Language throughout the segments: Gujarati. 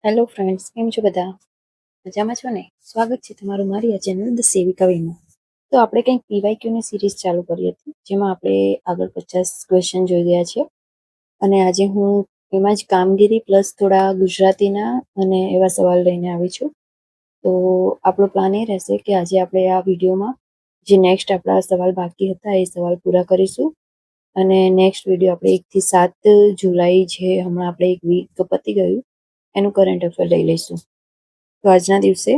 હેલો ફ્રેન્ડ્સ, કેમ છો બધા? મજામાં છો ને? સ્વાગત છે તમારું મારી આ ચેનલ ધ સેવિકા વેમાં. તો આપણે કંઈક પીવાયક્યુની સિરીઝ ચાલુ કરી હતી, જેમાં આપણે આગળ 50 ક્વેશ્ચન જોઈ ગયા છે. અને આજે હું એમાં જ કામગીરી પ્લસ થોડા ગુજરાતીના અને એવા સવાલ લઈને આવી છું. તો આપણો પ્લાન એ રહેશે કે આજે આપણે આ વિડીયોમાં જે નેક્સ્ટ આપણા સવાલ બાકી હતા એ સવાલ પૂરા કરીશું. અને નેક્સ્ટ વિડીયો આપણે 1 થી 7 જુલાઈ જે હમણાં આપણે એક વીક પતી ગયું એનું કરંટ અફેર લઈ લઈશું. તો આજના દિવસે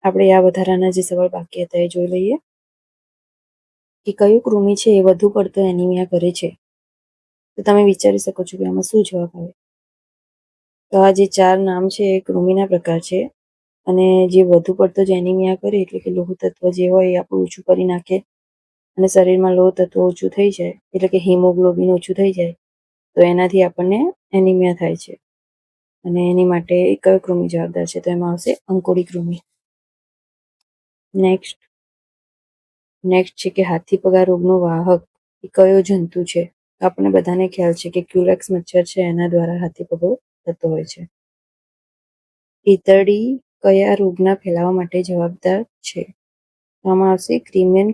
આપણે આ વધારાના જે સવાલ બાકી હતા એ જોઈ લઈએ કે કયું કૃમિ છે એ વધુ પડતો એનિમિયા કરે છે. તો તમે વિચારી શકો છો કે આમાં શું જવાબ આવે. તો આ જે 4 નામ છે એ કૃમિના પ્રકાર છે અને જે વધુ પડતો જ એનિમિયા કરે એટલે કે લોહ તત્વ જે હોય એ આપણું ઓછું કરી નાખે અને શરીરમાં લોહ તત્વ ઓછું થઈ જાય એટલે કે હિમોગ્લોબિન ઓછું થઈ જાય તો એનાથી આપણને એનિમિયા થાય છે. અને એની માટે કયો કૃમિ જવાબદાર છે? તો એમાં આવશે અંકોડી કૃમિ. નેક્સ્ટ છે કે હાથીપગા રોગનો વાહક એ કયો જંતુ છે? આપણને બધાને ખ્યાલ છે કે ક્યુલેક્સ મચ્છર છે એના દ્વારા હાથીપગો થતો હોય છે. ઈતરડી કયા રોગના ફેલાવા માટે જવાબદાર છે? આમાં આવશે ક્રિમિયન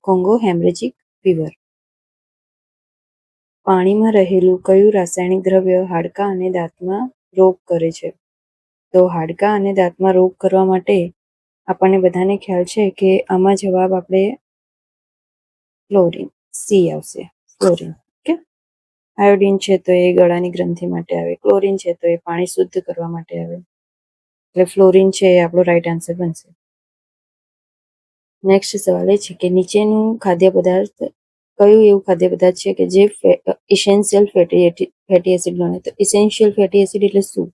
કોંગો હેમરેજિક ફીવર. પાણીમાં રહેલું કયું રાસાયણિક દ્રવ્ય હાડકાં અને દાંતમાં રોગ કરે છે? તો હાડકાં અને દાંતમાં રોગ કરવા માટે આપણને બધાને ખ્યાલ છે કે આમાં જવાબ આપણે ફ્લોરિન, સી આવશે, ફ્લોરિન. ઓકે, આયોડિન છે તો એ ગળાની ગ્રંથિ માટે આવે, ક્લોરિન છે તો એ પાણી શુદ્ધ કરવા માટે આવે, એટલે ફ્લોરિન છે એ આપણો રાઈટ આન્સર બનશે. નેક્સ્ટ સવાલ એ છે કે નીચેનું ખાદ્ય પદાર્થ કયું એવું ખાદ્ય પદાર્થ છે કે જે ઇસેન્શિયલ ફેટી એસિડ ગણે? તો ઇસેન્શિયલ ફેટી એસિડ એટલે શું?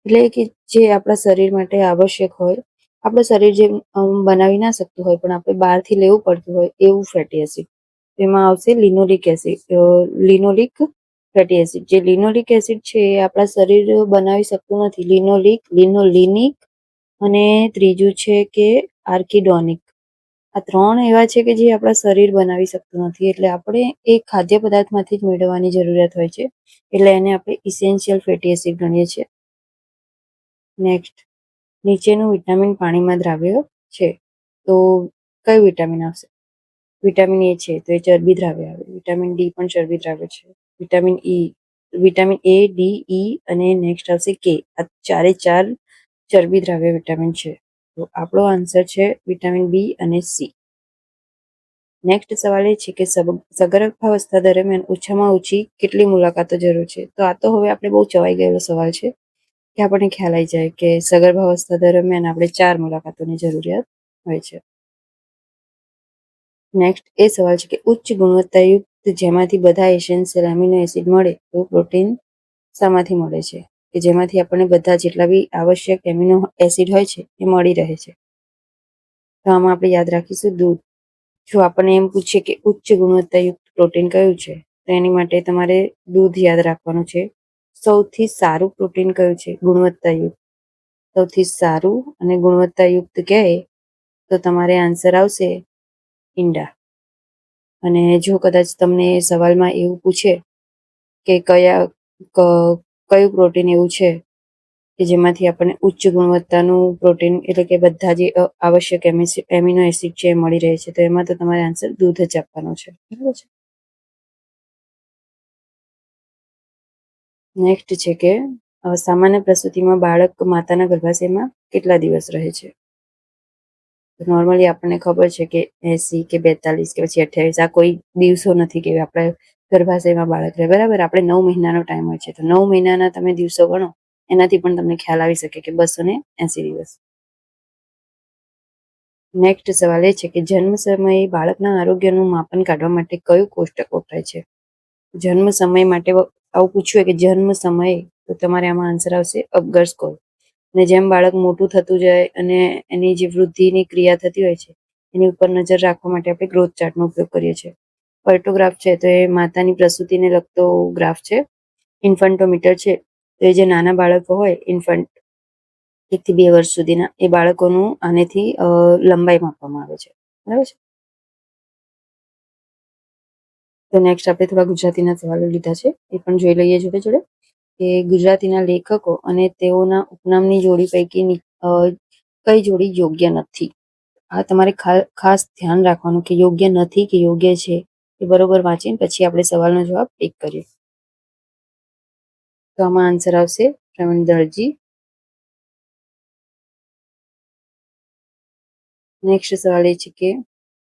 એટલે કે જે આપણા શરીર માટે આવશ્યક હોય, આપણું શરીર જે બનાવી ના શકતું હોય પણ આપણે બહારથી લેવું પડતું હોય એવું ફેટી એસિડ. એમાં આવશે linoleic acid, linoleic fatty acid. જે લિનોલિક એસિડ છે એ આપણા શરીર બનાવી શકતું નથી. લિનોલિનિક અને ત્રીજું છે કે આર્કિડોનિક. આ 3 એવા છે કે જે આપણા શરીર બનાવી શકતું નથી, એટલે આપણે એ ખાદ્ય પદાર્થમાંથી જ મેળવવાની જરૂરિયાત હોય છે, એટલે એને આપણે ઇસેન્શિયલ ફેટી એસિડ ગણીએ છીએ. નેક્સ્ટ, નીચેનું વિટામિન પાણીમાં દ્રાવ્ય છે, તો કયું વિટામિન આવશે? વિટામિન એ છે તો એ ચરબી દ્રાવ્ય આવે. વિટામિન ડી પણ ચરબી દ્રાવ્ય છે. વિટામિન એ, ડી, ઈ અને નેક્સ્ટ આવશે કે. આ 4 ચરબી દ્રાવ્ય વિટામિન છે. તો આપણો આન્સર છે વિટામિન બી અને સી. નેક્સ્ટ સવાલ એ છે કે સગર્ભાવસ્થા દરમિયાન ઓછામાં ઓછી કેટલી મુલાકાતો જરૂર છે? તો આ તો હવે આપણે બહુ ચવાઈ ગયેલો સવાલ છે કે આપણને ખ્યાલ આવી જાય કે સગર્ભાવસ્થા દરમિયાન આપણે 4 મુલાકાતોની જરૂરિયાત હોય છે. નેક્સ્ટ એ સવાલ છે કે ઉચ્ચ ગુણવત્તાયુક્ત જેમાંથી બધા એસેન્શિયલ એમિનો એસિડ મળે તો પ્રોટીન શામાંથી મળે છે? કે જેમાંથી આપણને બધા જેટલા બી આવશ્યક એમિનો એસિડ હોય છે એ મળી રહે છે. તો આમાં આપણે યાદ રાખીશું દૂધ. જો આપણને એમ પૂછે કે ઉચ્ચ ગુણવત્તાયુક્ત પ્રોટીન કયું છે, તો એની માટે તમારે દૂધ યાદ રાખવાનું છે. સૌથી સારું પ્રોટીન કયું છે? ગુણવત્તાયુક્ત. સૌથી સારું અને ગુણવત્તાયુક્ત કહે તો તમારે આન્સર આવશે ઈંડા. અને જો કદાચ તમને સવાલમાં એવું પૂછે કે કયું પ્રોટીન એવું છે કે જેમાંથી આપણને ઉચ્ચ ગુણવત્તાનું પ્રોટીન એટલે કે બધા જે આવશ્યક એમિનો એસિડ છે એ મળી રહે છે, તો એમાં તો તમારે આન્સર દૂધ જ આપવાનો છે. બરાબર છે. નેક્સ્ટ છે કે સામાન્ય પ્રસૂતિમાં બાળક માતાના ગર્ભાશયમાં કેટલા દિવસ રહે છે? નોર્મલી આપણને ખબર છે કે 80 કે 42 કે પછી 28, આ કોઈ દિવસો નથી કે આપણે ગર્ભાશયમાં બાળક રહે. બરાબર, આપણે 9 મહિનાનો ટાઈમ હોય છે, તો 9 મહિનાના તમે દિવસો ગણો એનાથી પણ તમને ખ્યાલ આવી શકે કે 280 દિવસ. નેક્સ્ટ સવાલ એ છે કે જન્મ સમયે બાળકના આરોગ્યનું માપન કાઢવા માટે કયું કોષ્ટક વપરાય છે? જન્મ સમય માટે આવું પૂછ્યું કે જન્મ સમયે, તો તમારે આમાં આન્સર આવશે અપગર સ્કોર. અને જેમ બાળક મોટું થતું જાય અને એની જે વૃદ્ધિની ક્રિયા થતી હોય છે એની ઉપર નજર રાખવા માટે આપણે ગ્રોથ ચાર્ટનો ઉપયોગ કરીએ છીએ. પર્ટોગ્રાફ છે તો એ માતાની પ્રસૂતિને લગતો ગ્રાફ છે. ઇન્ફન્ટોમીટર છે તો એ જે નાના બાળકો હોય ઇન્ફન્ટ 1 થી 2 વર્ષ સુધીના એ બાળકોનું આનેથી લંબાઈ માપવામાં આવે છે. બરાબર છે. તો નેક્સ્ટ આપણે થોડા ગુજરાતીના સવાલો લીધા છે, એ પણ જોઈ લઈએ જોડે જોડે. કે ગુજરાતીના લેખકો અને તેઓના ઉપનામની જોડી પૈકીની કઈ જોડી યોગ્ય નથી. આ તમારે ખાસ ધ્યાન રાખવાનું કે યોગ્ય નથી કે યોગ્ય છે એ બરોબર વાંચીને પછી આપણે સવાલનો જવાબ ટીક કરીએ. તો આમાં આન્સર આવશે પ્રવીણ દરજી. નેક્સ્ટ સવાલ એ છે કે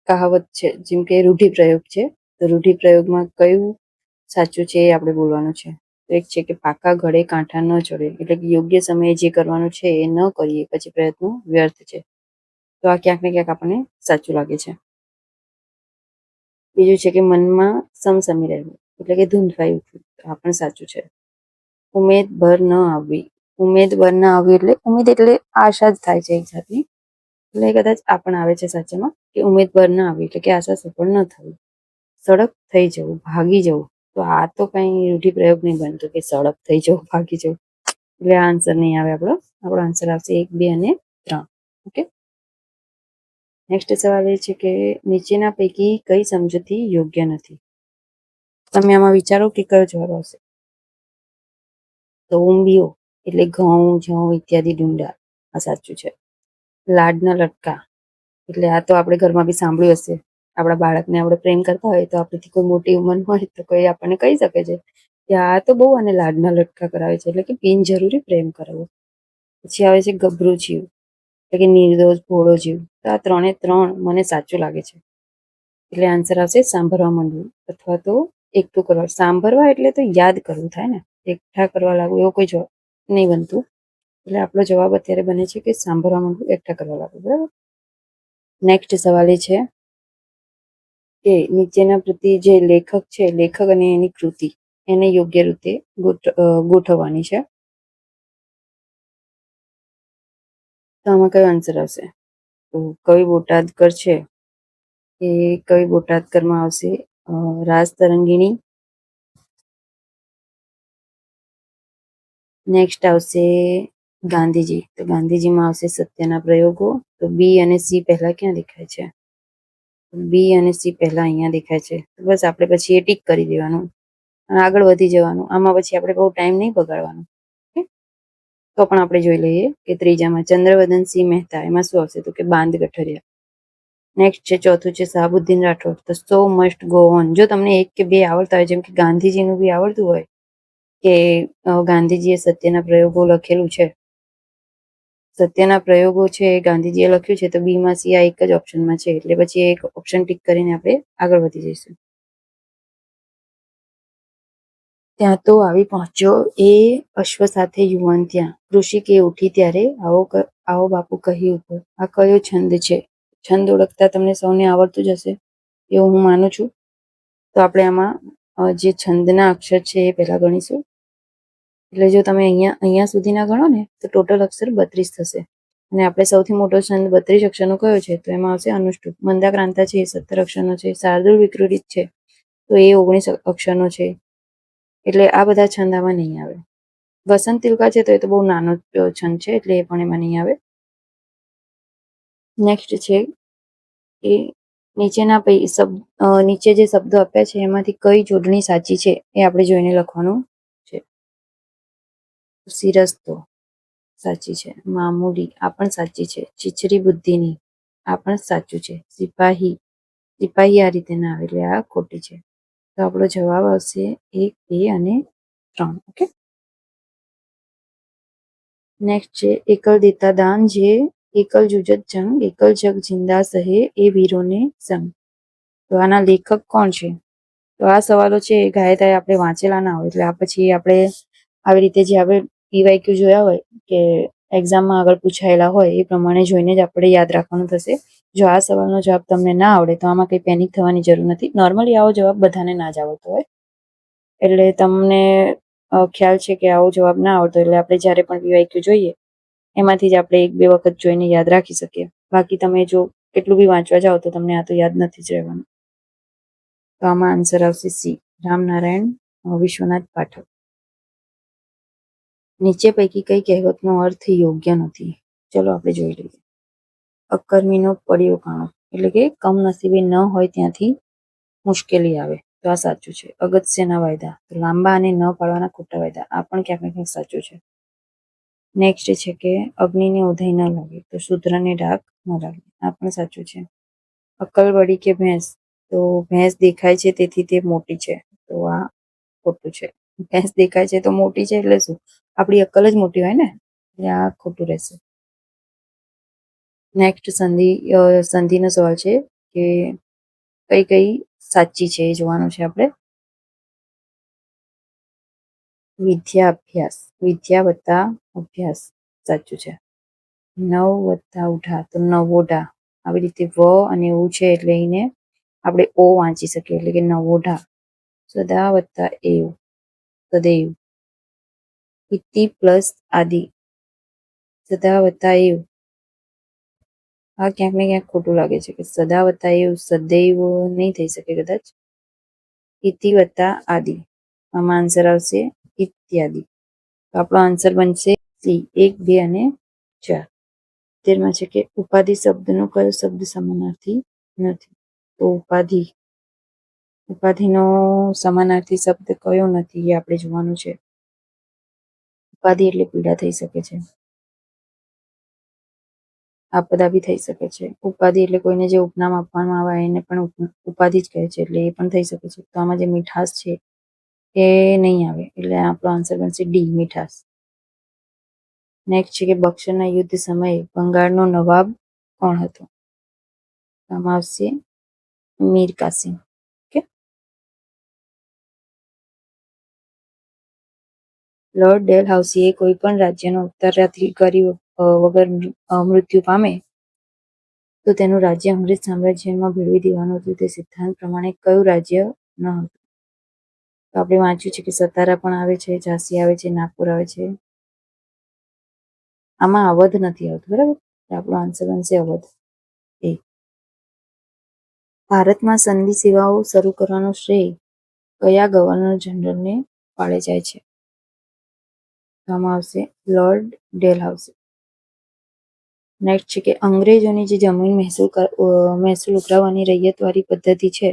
કહાવત છે, જેમ કે રૂઢિપ્રયોગ છે, તો રૂઢિપ્રયોગમાં કયું સાચું છે એ આપણે બોલવાનું છે. તો એક છે કે પાકા ઘડે કાંઠા ન ચડે, એટલે કે યોગ્ય સમયે જે કરવાનું છે એ ન કરીએ પછી પ્રયત્નો વ્યર્થ છે. તો આ ક્યાંક ને ક્યાંક આપણને સાચું લાગે છે. બીજું છે કે મનમાં સમસમી રહેવું, એટલે કે ધૂંધવાઈ ઉઠવું, તો આ પણ સાચું છે. ઉમેદ ભર ન આવવી, ઉમેદ ભર ન આવવી એટલે ઉમેદ એટલે આશા જ થાય છે એક જાતની, એટલે કદાચ આ પણ આવે છે સાચામાં કે ઉમેદ ભર ન આવી એટલે કે આશા સફળ ન થવી. સડક થઈ જવું, ભાગી જવું, તો આ તો કઈ રૂઢિપ્રયોગ નહીં બનતો કે સડક થઈ જવું, ભાગી જવું, એટલે આ આન્સર નહીં આવે આપણો આન્સર આવશે 1, 2 અને 3. ઓકે. નેક્સ્ટ સવાલ એ છે કે નીચેના પૈકી કઈ સમજૂતી યોગ્ય નથી. તમે આમાં વિચારો કે કયો જવાબ આવશે. તો ઉંબીઓ એટલે ઘઉં, જવ ઇત્યાદિ ડુંડા, આ સાચું છે. લાડના લટકા, એટલે આ તો આપણે ઘરમાં બી સાંભળ્યું હશે. આપણા બાળકને આપણે પ્રેમ કરતા હોય તો આપણાથી કોઈ મોટી ઉંમર હોય તો કોઈ આપણને કહી શકે છે કે આ તો બહુ આને લાડના લટકા કરાવે છે, એટલે કે બિનજરૂરી પ્રેમ કરાવવો. પછી આવે છે ગભરું જીવ, એટલે કે નિર્દોષ ભોળો જીવ. તો આ 3 એ 3 મને સાચું લાગે છે, એટલે આન્સર આવશે સાંભળવા માંડવું અથવા તો એકઠું કરવા. સાંભળવા એટલે તો યાદ કરવું થાય ને, એકઠા કરવા લાગવું એવો કોઈ જવાબ નહીં બનતું, એટલે આપણો જવાબ અત્યારે બને છે કે સાંભળવા માંડવું, એકઠા કરવા લાગવું. બરાબર. નેક્સ્ટ સવાલ એ છે કે નીચેના પ્રતિ જે લેખક છે, લેખક અને એની કૃતિ એને યોગ્ય રીતે ગોઠવવાની છે. તો આમાં કયો આન્સર આવશે. તો કવિ બોટાદકર છે એ કવિ બોટાદકરમાં આવશે રાસ તરંગીણી. નેક્સ્ટ આવશે ગાંધીજી, તો ગાંધીજીમાં આવશે સત્યના પ્રયોગો. તો બી અને સી પહેલા ક્યાં દેખાય છે. બી અને સી પહેલા અહીંયા દેખાય છે. બસ આપણે પછી એ ટીક કરી દેવાનું અને આગળ વધી જવાનું. આમાં પછી આપણે બહુ ટાઈમ નહીં બગાડવાનો. તો પણ આપણે જોઈ લઈએ કે ત્રીજામાં ચંદ્રવદન સિંહ મહેતા, એમાં શું આવશે તો કે બાંધ ગઠરિયા. નેક્સ્ટ છે ચોથું છે શાહબુદ્દીન રાઠોડ, તો સો મસ્ટ ગો ઓન. જો તમને 1 કે 2 આવડતા હોય, જેમ કે ગાંધીજીનું બી આવડતું હોય કે ગાંધીજીએ સત્યના પ્રયોગો લખેલું છે, સત્યના પ્રયોગો છે ગાંધીજીએ લખ્યું છે, તો બીમાં સી આ એક જ ઓપ્શનમાં છે, એટલે પછી એક ઓપ્શન ટીક કરીને આપણે આગળ વધી જઈશું. ત્યાં તો આવી પહોંચ્યો એ અશ્વ સાથે યુવાન ત્યાં, ઋષિકે ઉઠી ત્યારે આવો બાપુ કહી ઉભો. આ કયો છંદ છે. છંદ ઓળખતા તમને સૌને આવડતું જ હશે એવું હું માનું છું. તો આપણે આમાં જે છંદના અક્ષર છે એ પહેલા ગણીશું. એટલે જો તમે અહીંયા સુધીના ગણો ને તો ટોટલ અક્ષર 32 થશે, અને આપણે સૌથી મોટો છંદ 32 અક્ષરનો કયો છે, તો એમાં આવશે અનુષ્ટુપ. મંદાક્રાંતા છે એ 17 અક્ષરનો છે. શાર્દુલ વિક્રોડિત છે તો એ 19 અક્ષરનો છે, એટલે આ બધા છંદ આમાં નહીં આવે. વસંત તિલકા છે તો એ તો બહુ નાનો છંદ છે, એટલે એ પણ એમાં નહીં આવે. નેક્સ્ટ છે એ નીચે જે શબ્દો આપ્યા છે એમાંથી કઈ જોડણી સાચી છે એ આપણે જોઈને લખવાનું છે. સિરસ્તો સાચી છે. મામૂલી, આ પણ સાચી છે. ચીચરી બુદ્ધિની, આ પણ સાચું છે. સિપાહી આ રીતે ના આવે, એટલે આ ખોટી છે. તો આપણો જવાબ આવશે 1, 2 અને 3. ઓકે. નેક્સ્ટ છે એકલ દેતા દાન, જે એકલ જુજત જંગ, એકલ જગ જિંદા સહે એ વીરોને સંગ. તો આના લેખક કોણ છે. તો આ સવાલો છે એ ગાયતાએ આપણે વાંચેલા ના હોય, એટલે આ પછી આપણે આવી રીતે જે આપણે પીવાયક્યુ જોયા હોય કે એક્ઝામમાં આગળ પૂછાયેલા હોય એ પ્રમાણે જોઈને જ આપણે યાદ રાખવાનું થશે. જો આ સવાલનો જવાબ તમને ના આવડે તો આમાં કંઈ પેનિક થવાની જરૂર નથી. નોર્મલી આવો જવાબ બધાને ના જ આવડતો હોય, એટલે તમને ખ્યાલ છે કે આવો જવાબ ના આવડતો, એટલે આપણે જ્યારે પણ પીવાયક્યુ જોઈએ એમાંથી જ આપણે 1-2 વખત જોઈને યાદ રાખી શકીએ. બાકી તમે જો કેટલું બી વાંચવા જાઓ તો તમને આ તો યાદ નથી જ રહેવાનું. તો આમાં આન્સર આવશે સી, રામનારાયણ વિશ્વનાથ પાઠક. નીચે પૈકી કઈ કહેવતનો અર્થ યોગ્ય નથી. ચલો આપણે જોઈ લઈએ. અકર્મીનો પડ્યો કાણો, એટલે કે કમનસીબે ન હોય ત્યાંથી મુશ્કેલી આવે. તો આ સાચું છે. અગત્યના વાયદા તો લાંબા અને ન પાળવાના ખોટા વાયદા, આ પણ ક્યાંક ને ક્યાંક સાચું છે. નેક્સ્ટ છે કે અગ્નિની ઉધઈ ન લાગે તો શૂદ્રને ડાઘ ન લાગે, આ પણ સાચું છે. અક્કલવડી કે ભેંસ તો ભેંસ દેખાય છે તેથી તે મોટી છે, તો આ ખોટું છે. ભેંસ દેખાય છે તો મોટી છે એટલે શું, આપણી અક્કલ જ મોટી હોય ને, એટલે આ ખોટું રહેશે. નેક્સ્ટ સંધિનો સવાલ છે કે કઈ કઈ સાચી છે એ જોવાનું છે આપણે. વિદ્યા અભ્યાસ, વિદ્યા વત્તા અભ્યાસ સાચું છે. નવ વત્તા ઉઠા તો નવોઢા, આવી રીતે વ અને એવું છે એટલે એને આપણે ઓ વાંચી શકીએ, એટલે કે નવોઢા. સદા વત્તા એવ, સદૈવ. ઇતિ પ્લસ આદિ, સદા વત્તા એવ, આ ક્યાંક ને ક્યાંક ખોટું લાગે છે કે સદા વત્તા એવ સદૈવ નહીં થઈ શકે કદાચ. ઇતિ વત્તા આદિ, આમાં આન્સર આવશે ઇત્યાદિ. તો આપણો આન્સર બનશે સી, 1, 2 અને 4. તેરમાં છે કે ઉપાધિ શબ્દનો કયો શબ્દ સમાનાર્થી નથી, તો ઉપાધિનો સમાનાર્થી શબ્દ કયો નથી એ આપણે જોવાનું છે. ઉપાધિ એટલે પીડા થઈ શકે છે, આપદા બી થઈ શકે છે. ઉપાધિ એટલે કોઈને જે ઉપનામ આપવામાં આવે એને પણ ઉપાધિ જ કહે છે, એટલે એ પણ થઈ શકે છે. તો આમાં જે મીઠાશ છે એ નહીં આવે, એટલે આપણો આન્સર બનશે ડી, મીઠાશ. નેક્સ્ટ છે કે બક્સરના યુદ્ધ સમયે બંગાળનો નવાબ કોણ હતો, આમાં આવશે મીર કાસિમ. ઓકે. લોર્ડ ડેલહાઉસીએ કોઈ પણ રાજ્યનો ઉત્તરાધિકારી વગર મૃત્યુ પામે તો તેનું રાજ્ય અંગ્રેજ સામ્રાજ્યમાં ભેળવી દેવાનું હતું. તે સિદ્ધાંત પ્રમાણે કયું રાજ્ય ન હતું, તો આપણે વાંચ્યું છે કે સતારા પણ આવે છે, ઝાંસી આવે છે, નાગપુર આવે છે. આમાં અવધ નથી આવતું, બરાબર. આપણો આન્સર બનશે અવધ, એ. ભારતમાં સનદી સેવાઓ શરૂ કરવાનો શ્રેય કયા ગવર્નર જનરલને ફાળે જાય છે, આમાં આવશે લોર્ડ ડેલહાઉસી. નેક્સ્ટ છે કે અંગ્રેજોની જે જમીન મહેસૂલ ઉઘરાવવાની રૈયતવારી પદ્ધતિ છે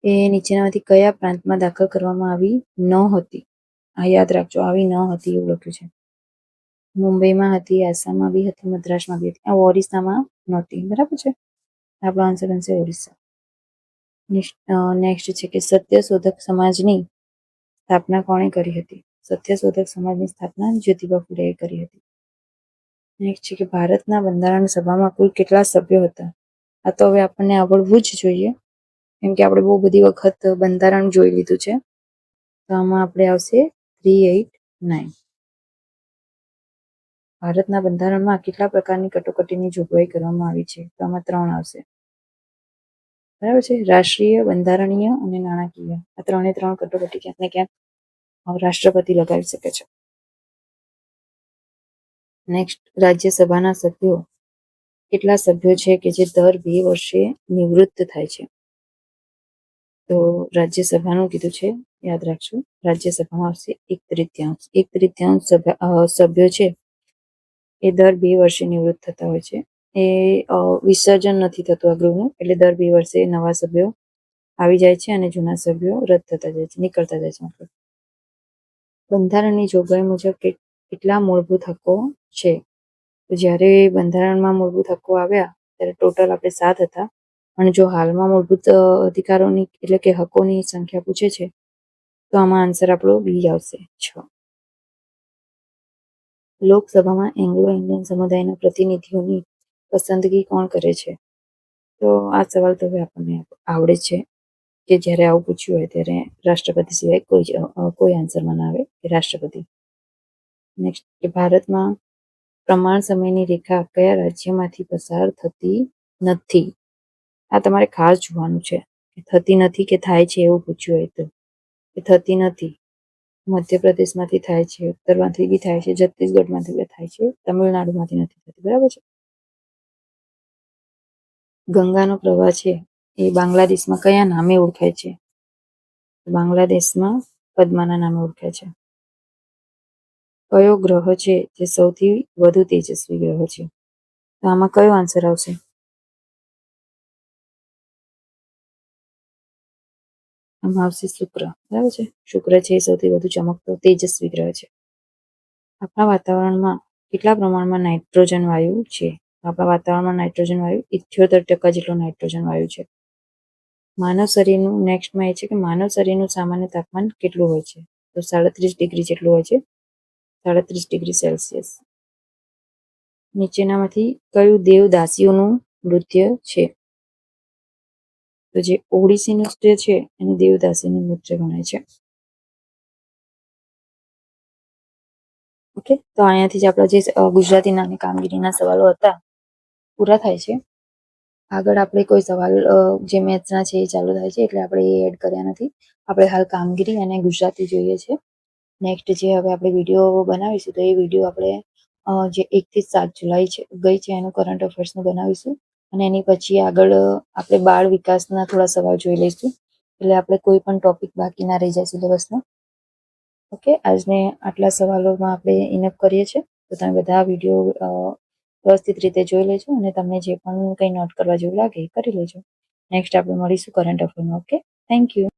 એ નીચેનામાંથી કયા પ્રાંતમાં દાખલ કરવામાં આવી ન હતી, આ યાદ રાખજો, આવી ન હતી એવું લખ્યું છે. મુંબઈમાં હતી, આસામમાં બી હતી, મદ્રાસમાં બી હતી, આ ઓરિસ્સામાં નહોતી, બરાબર છે. આપણો આન્સર બનશે ઓરિસ્સા. નેક્સ્ટ છે કે સત્યશોધક સમાજની સ્થાપના કોણે કરી હતી, સત્યશોધક સમાજની સ્થાપના જ્યોતિબા ફૂલેએ કરી હતી. નેક્સ્ટ છે કે ભારતના બંધારણ સભામાં કુલ કેટલા સભ્યો હતા, આ તો હવે આપણને આવડવું જ જોઈએ, કેમ કે આપણે બહુ બધી વખત બંધારણ જોઈ લીધું છે. તો આમાં આપણે આવશે 389. ભારતના બંધારણમાં કેટલા પ્રકારની કટોકટીની જોગવાઈ કરવામાં આવી છે, તો આમાં 3 આવશે, બરાબર છે. રાષ્ટ્રીય, બંધારણીય અને નાણાકીય, આ 3 કટોકટી ક્યાંક ને ક્યાંક રાષ્ટ્રપતિ લગાવી શકે છે. નેક્સ્ટ, રાજ્યસભાના સભ્યો કેટલા સભ્યો છે કે જે દર 2 વર્ષે નિવૃત્ત થાય છે, તો રાજ્યસભાનું કીધું છે, યાદ રાખજો. રાજ્યસભામાં આવશે 1/3. 1/3 સભ્યો છે એ દર 2 વર્ષે નિવૃત્ત થતા હોય છે. એ વિસર્જન નથી થતું આ ગૃહનું, એટલે દર 2 વર્ષે નવા સભ્યો આવી જાય છે અને જૂના સભ્યો રદ થતા જાય છે, નીકળતા જાય છે. મતલબ બંધારણની જોગવાઈ મુજબ કેટલા મૂળભૂત હક્કો છે, તો જ્યારે બંધારણમાં મૂળભૂત હક્કો આવ્યા ત્યારે ટોટલ આપણે 7 હતા, અને જો હાલમાં મૂળભૂત અધિકારોની એટલે કે હકોની સંખ્યા પૂછે છે તો આમાં આન્સર આપણો બી આવશે, 6. લોકસભામાં એંગ્લો ઇન્ડિયન સમુદાયના પ્રતિનિધિઓની પસંદગી કોણ કરે છે, તો આ સવાલ તો હવે આપણને આવડે છે કે જ્યારે આવું પૂછ્યું હોય ત્યારે રાષ્ટ્રપતિ સિવાય કોઈ આન્સરમાં ના આવે કે રાષ્ટ્રપતિ. નેક્સ્ટ, કે ભારતમાં પ્રમાણ સમયની રેખા કયા રાજ્યમાંથી પસાર થતી નથી, આ તમારે ખાસ જોવાનું છે કે થતી નથી કે થાય છે એવું પૂછ્યું હોય તો, કે થતી નથી મધ્યપ્રદેશમાંથી થાય છે, ઉત્તરમાંથી બી થાય છે, છત્તીસગઢમાંથી બી થાય છે, તમિલનાડુમાંથી નથી થતી, બરાબર છે. ગંગાનો પ્રવાહ છે એ બાંગ્લાદેશમાં કયા નામે ઓળખાય છે, બાંગ્લાદેશમાં પદ્માના નામે ઓળખાય છે. કયો ગ્રહ છે જે સૌથી વધુ તેજસ્વી ગ્રહ છે, તો આમાં કયો આન્સર આવશે, આમાં આવશે શુક્ર. બરાબર છે. શુક્ર છે એ સૌથી વધુ ચમકતો તેજસ્વી ગ્રહ છે. આપણા વાતાવરણમાં કેટલા પ્રમાણમાં નાઇટ્રોજન વાયુ છે? આપણા વાતાવરણમાં નાઇટ્રોજન વાયુ 78% જેટલો નાઇટ્રોજન વાયુ છે. માનવ શરીરનું નેક્સ્ટમાં એ છે કે માનવ શરીરનું સામાન્ય તાપમાન કેટલું હોય છે? તો 37 ડિગ્રી જેટલું હોય છે. 37 ડિગ્રી સેલ્સિયસ. નીચેનામાંથી કયું દેવ દાસીઓનું નૃત્ય છે? તો જે ઓડિસી નૃત્ય છે એને દેવદાસીનું નૃત્ય ગણાય છે. ઓકે, તો અહીંયાથી જ આપણા જે ગુજરાતીના અને કામગીરીના સવાલો હતા પૂરા થાય છે. આગળ આપણે કોઈ સવાલ જે મેથ્સના છે એ ચાલુ થાય છે એટલે આપણે એ એડ કર્યા નથી. આપણે હાલ કામગીરી અને ગુજરાતી જોઈએ છે. નેક્સ્ટ જે હવે આપણે વિડીયો બનાવીશું તો એ વિડીયો આપણે જે 1 થી 7 જુલાઈ ગઈ છે એનું કરંટ અફેર્સનું બનાવીશું અને એની પછી આગળ આપણે બાળ વિકાસના થોડા સવાલ જોઈ લઈશું. એટલે આપણે કોઈ પણ ટોપિક બાકી ના રહી જાય સિલેબસનો. ઓકે, આજને આટલા સવાલોમાં આપણે ઇનફ કરીએ છીએ. તો તમે બધા વિડીયો વ્યવસ્થિત રીતે જોઈ લેજો અને તમને જે પણ કંઈ નોટ કરવા જેવું લાગે એ કરી લેજો. નેક્સ્ટ આપણે મળીશું કરંટ અફેરમાં. Okay, thank you.